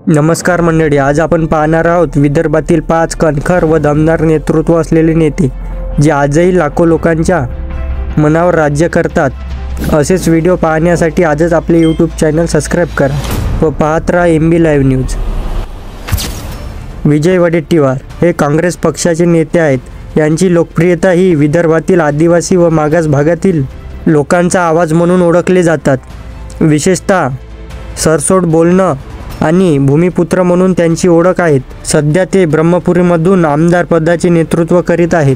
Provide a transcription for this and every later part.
नमस्कार मंडळी, आज आपण पाहणार आहोत विदर्भातील 5 कणखर व दमदार नेतृत्व असलेले नेते जे आजही लाखो लोकांच्या मनावर राज्य करतात। असेच व्हिडिओ पाहण्यासाठी आजच आपले यूट्यूब चॅनल सबस्क्राईब करा व पाहत राहा MB लाईव्ह न्यूज। विजय वडेट्टीवार हे काँग्रेस पक्षाचे नेते आहेत। यांची लोकप्रियता ही विदर्भातील आदिवासी व मागास भागातील लोकांचा आवाज म्हणून ओळखले जातात। विशेषतः सरसोट बोलणं आणि भूमिपुत्र म्हणून त्यांची ओळख आहे। सध्या ते ब्रह्मपुरीमधून आमदार पदाचे नेतृत्व करीत आहेत।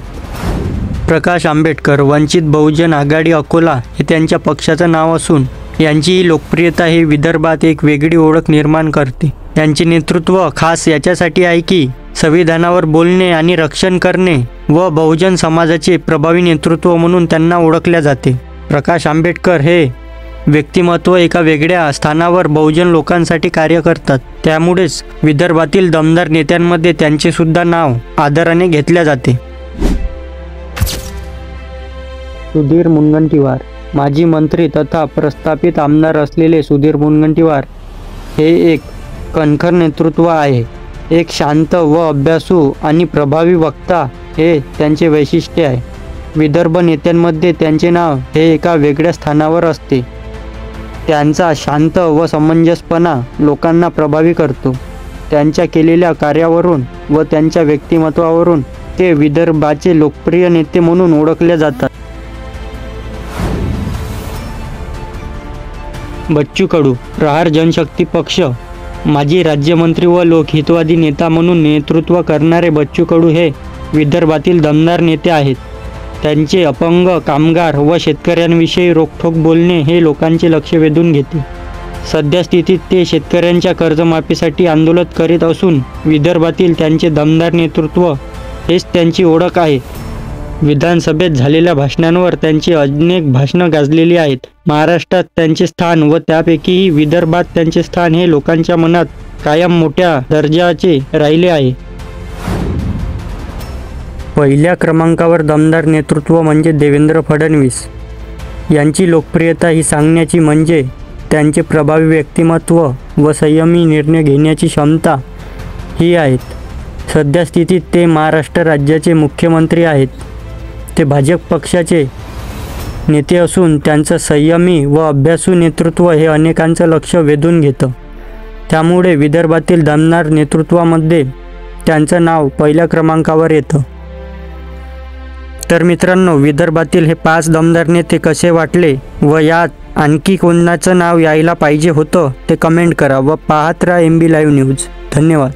प्रकाश आंबेडकर वंचित बहुजन आघाडी अकोला हे त्यांच्या पक्षाचं नाव असून यांची लोकप्रियता ही विदर्भात एक वेगळी ओळख निर्माण करते। यांचे नेतृत्व खास याच्यासाठी आहे की संविधानावर बोलणे आणि रक्षण करणे व बहुजन समाजाचे प्रभावी नेतृत्व म्हणून त्यांना ओळखले जाते। प्रकाश आंबेडकर हे व्यक्तिमत्व एका वेगळ्या स्थानावर बहुजन लोकांसाठी कार्य करतात। त्यामुळेच विदर्भातील दमदार नेत्यांमध्ये त्यांचे सुद्धा नाव आदराने घेतले जाते। सुधीर मुनगंटीवार माजी मंत्री तथा प्रस्थापित आमदार असलेले सुधीर मुनगंटीवार हे एक कणखर नेतृत्व आहे। एक शांत व अभ्यासू आणि प्रभावी वक्ता हे त्यांचे वैशिष्ट्य आहे। विदर्भ नेत्यांमध्ये त्यांचे नाव हे एका वेगळ्या स्थानावर असते। त्यांचा शांत व समंजसपणा लोकांना प्रभावी करतो। त्यांच्या केलेल्या कार्यावरून व त्यांच्या व्यक्तिमत्वावरून ते विदर्भाचे लोकप्रिय नेते म्हणून ओळखले जातात। बच्चू कडू प्रहार जनशक्ती पक्ष माजी राज्यमंत्री व लोकहितवादी नेता म्हणून नेतृत्व करणारे बच्चू कडू हे विदर्भातील दमदार नेते आहेत। त्यांचे अपंग, कामगार व शेतकऱ्यांविषयी रोखठोक बोलणे हे लोकांचे लक्ष वेधून घेते। सध्या स्थितीत ते शेतकऱ्यांच्या कर्जमाफीसाठी आंदोलन करीत असून विदर्भातील त्यांचे दमदार नेतृत्व हेच त्यांची ओळख आहे। विधानसभेत झालेल्या भाषणांवर त्यांची अनेक भाषणं गाजलेली आहेत। महाराष्ट्रात त्यांचे स्थान व त्यापैकीही विदर्भात त्यांचे स्थान हे लोकांच्या मनात कायम मोठ्या दर्जाचे राहिले आहे। पहिल्या क्रमांकावर दमदार नेतृत्व म्हणजे देवेंद्र फडणवीस। यांची लोकप्रियता ही सांगण्याची म्हणजे त्यांचे प्रभावी व्यक्तिमत्व व संयमी निर्णय घेण्याची क्षमता ही आहेत। सध्या स्थितीत ते महाराष्ट्र राज्याचे मुख्यमंत्री आहेत। ते भाजप पक्षाचे नेते असून त्यांचं संयमी व अभ्यासू नेतृत्व हे अनेकांचं लक्ष वेधून घेतं। त्यामुळे विदर्भातील दमदार नेतृत्वामध्ये त्यांचं नाव पहिल्या क्रमांकावर येतं। तर मित्रांनो, विदर्भातील हे 5 दमदार नेते कसे वाटले व यात आणखी कोणाचं नाव यायला पाहिजे होतं ते कमेंट करा व पाहत राहा MB लाईव्ह न्यूज। धन्यवाद।